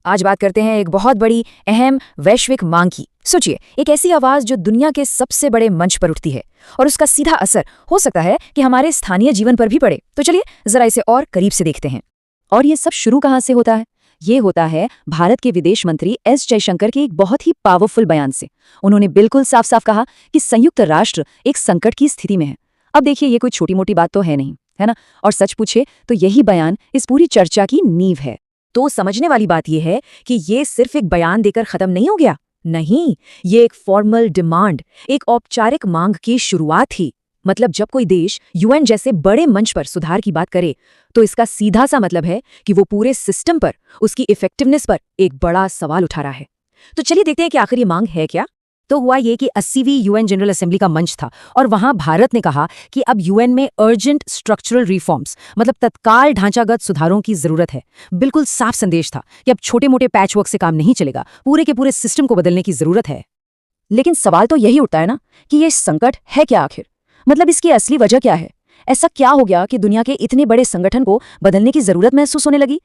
आज बात करते हैं एक बहुत बड़ी अहम वैश्विक मांग की। सोचिए, एक ऐसी आवाज जो दुनिया के सबसे बड़े मंच पर उठती है और उसका सीधा असर हो सकता है कि हमारे स्थानीय जीवन पर भी पड़े। तो चलिए जरा इसे और करीब से देखते हैं। और ये सब शुरू कहाँ से होता है? ये होता है भारत के विदेश मंत्री एस जयशंकर के एक बहुत ही पावरफुल बयान से। उन्होंने बिल्कुल साफ साफ कहा कि संयुक्त राष्ट्र एक संकट की स्थिति में है। अब देखिए, ये कोई छोटी मोटी बात तो है नहीं, है ना? और सच पूछे तो यही बयान इस पूरी चर्चा की नींव है। तो समझने वाली बात यह है कि ये सिर्फ एक बयान देकर खत्म नहीं हो गया। नहीं, ये एक फॉर्मल डिमांड, एक औपचारिक मांग की शुरुआत थी। मतलब जब कोई देश यूएन जैसे बड़े मंच पर सुधार की बात करे तो इसका सीधा सा मतलब है कि वो पूरे सिस्टम पर, उसकी इफेक्टिवनेस पर एक बड़ा सवाल उठा रहा है। तो चलिए देखते हैं कि आखिर ये मांग है क्या। तो हुआ ये कि 80वीं यूएन जनरल असेंबली का मंच था और वहां भारत ने कहा कि अब यूएन में अर्जेंट स्ट्रक्चरल रिफॉर्म्स, मतलब तत्काल ढांचागत सुधारों की जरूरत है। बिल्कुल साफ संदेश था कि अब छोटे मोटे पैचवर्क से काम नहीं चलेगा, पूरे के पूरे सिस्टम को बदलने की जरूरत है। लेकिन सवाल तो यही उठता है ना कि ये संकट है क्या आखिर? मतलब इसकी असली वजह क्या है? ऐसा क्या हो गया कि दुनिया के इतने बड़े संगठन को बदलने की जरूरत महसूस होने लगी?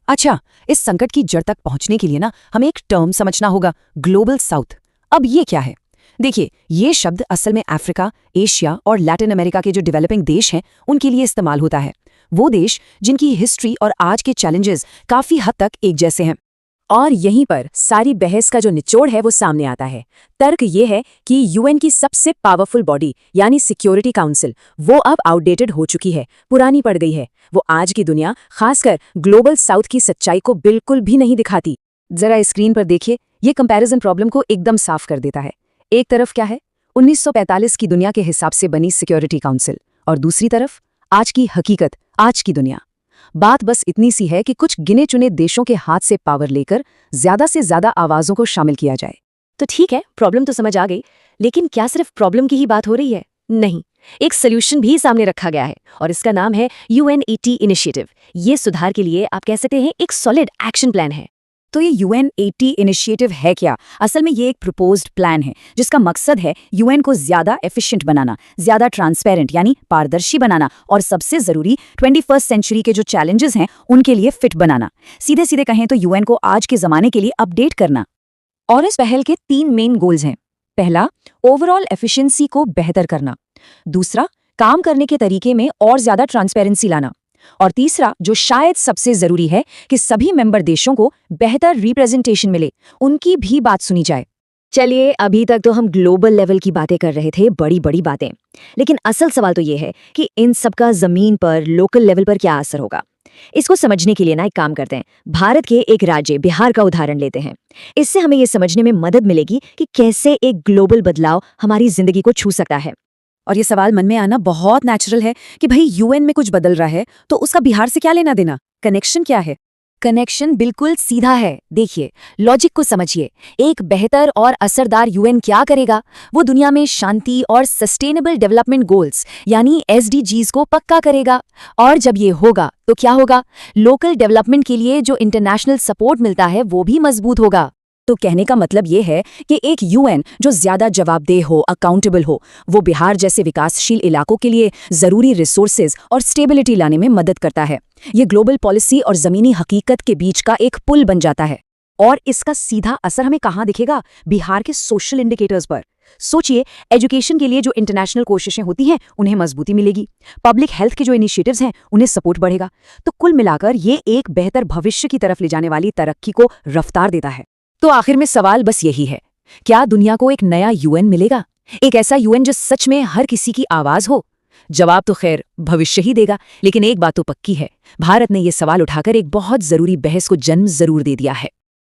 अच्छा, इस संकट की जड़ तक पहुंचने के लिए ना हमें एक टर्म समझना होगा, ग्लोबल साउथ। अब ये क्या है? देखिए, ये शब्द असल में अफ्रीका, एशिया और लैटिन अमेरिका के जो डेवलपिंग देश हैं उनके लिए इस्तेमाल होता है। वो देश जिनकी हिस्ट्री और आज के चैलेंजेस काफी हद तक एक जैसे हैं। और यहीं पर सारी बहस का जो निचोड़ है वो सामने आता है। तर्क ये है कि यूएन की सबसे पावरफुल बॉडी यानी सिक्योरिटी काउंसिल वो अब आउटडेटेड हो चुकी है, पुरानी पड़ गई है। वो आज की दुनिया, खासकर ग्लोबल साउथ की सच्चाई को बिल्कुल भी नहीं दिखाती। जरा स्क्रीन पर देखिए, ये कंपैरिजन प्रॉब्लम को एकदम साफ कर देता है। एक तरफ क्या है, 1945 की दुनिया के हिसाब से बनी सिक्योरिटी काउंसिल, और दूसरी तरफ आज की हकीकत, आज की दुनिया। बात बस इतनी सी है कि कुछ गिने चुने देशों के हाथ से पावर लेकर ज्यादा से ज्यादा आवाजों को शामिल किया जाए। तो ठीक है, प्रॉब्लम तो समझ आ गई, लेकिन क्या सिर्फ प्रॉब्लम की ही बात हो रही है? नहीं, एक सोल्यूशन भी सामने रखा गया है और इसका नाम है UNET इनिशिएटिव। ये सुधार के लिए आप कह सकते हैं एक सॉलिड एक्शन प्लान है। तो ये UNET इनिशिएटिव है क्या? असल में ये एक प्रपोज्ड प्लान है जिसका मकसद है यूएन को ज्यादा एफिशिएंट बनाना, ज्यादा ट्रांसपेरेंट यानी पारदर्शी बनाना, और सबसे जरूरी 21st सेंचुरी के जो चैलेंजेस हैं उनके लिए फिट बनाना। सीधे सीधे कहें तो यूएन को आज के जमाने के लिए अपडेट करना। और इस पहल के 3 मेन गोल्स हैं। पहला, ओवरऑल एफिशिएंसी को बेहतर करना। दूसरा, काम करने के तरीके में और ज्यादा ट्रांसपेरेंसी लाना। और तीसरा, जो शायद सबसे जरूरी है, कि सभी मेंबर देशों को बेहतर रिप्रेजेंटेशन मिले, उनकी भी बात सुनी जाए। चलिए, अभी तक तो हम ग्लोबल लेवल की बातें कर रहे थे, बड़ी बड़ी बातें, लेकिन असल सवाल तो ये है कि इन सबका जमीन पर, लोकल लेवल पर क्या असर होगा। इसको समझने के लिए ना एक काम करते हैं, भारत के एक राज्य बिहार का उदाहरण लेते हैं। इससे हमें ये समझने में मदद मिलेगी कि कैसे एक ग्लोबल बदलाव हमारी जिंदगी को छू सकता है। और ये सवाल मन में आना बहुत नेचुरल है कि भाई यूएन में कुछ बदल रहा है तो उसका बिहार से क्या लेना देना? कनेक्शन क्या है? कनेक्शन बिल्कुल सीधा है। देखिए, लॉजिक को समझिए। एक बेहतर और असरदार यूएन क्या करेगा? वो दुनिया में शांति और सस्टेनेबल डेवलपमेंट गोल्स यानी SDGs को पक्का करेगा। और जब ये होगा तो क्या होगा? लोकल डेवलपमेंट के लिए जो इंटरनेशनल सपोर्ट मिलता है वो भी मजबूत होगा। तो कहने का मतलब ये है कि एक यूएन जो ज्यादा जवाबदेह हो, अकाउंटेबल हो, वो बिहार जैसे विकासशील इलाकों के लिए जरूरी रिसोर्सेज और स्टेबिलिटी लाने में मदद करता है। ये ग्लोबल पॉलिसी और जमीनी हकीकत के बीच का एक पुल बन जाता है। और इसका सीधा असर हमें कहाँ दिखेगा? बिहार के सोशल इंडिकेटर्स पर। सोचिए, एजुकेशन के लिए जो इंटरनेशनल कोशिशें होती हैं उन्हें मजबूती मिलेगी, पब्लिक हेल्थ के जो इनिशिएटिव्स हैं उन्हें सपोर्ट बढ़ेगा। तो कुल मिलाकर ये एक बेहतर भविष्य की तरफ ले जाने वाली तरक्की को रफ्तार देता है। तो आखिर में सवाल बस यही है, क्या दुनिया को एक नया यूएन मिलेगा? एक ऐसा यूएन जो सच में हर किसी की आवाज हो? जवाब तो खैर भविष्य ही देगा, लेकिन एक बात तो पक्की है, भारत ने ये सवाल उठाकर एक बहुत जरूरी बहस को जन्म जरूर दे दिया है।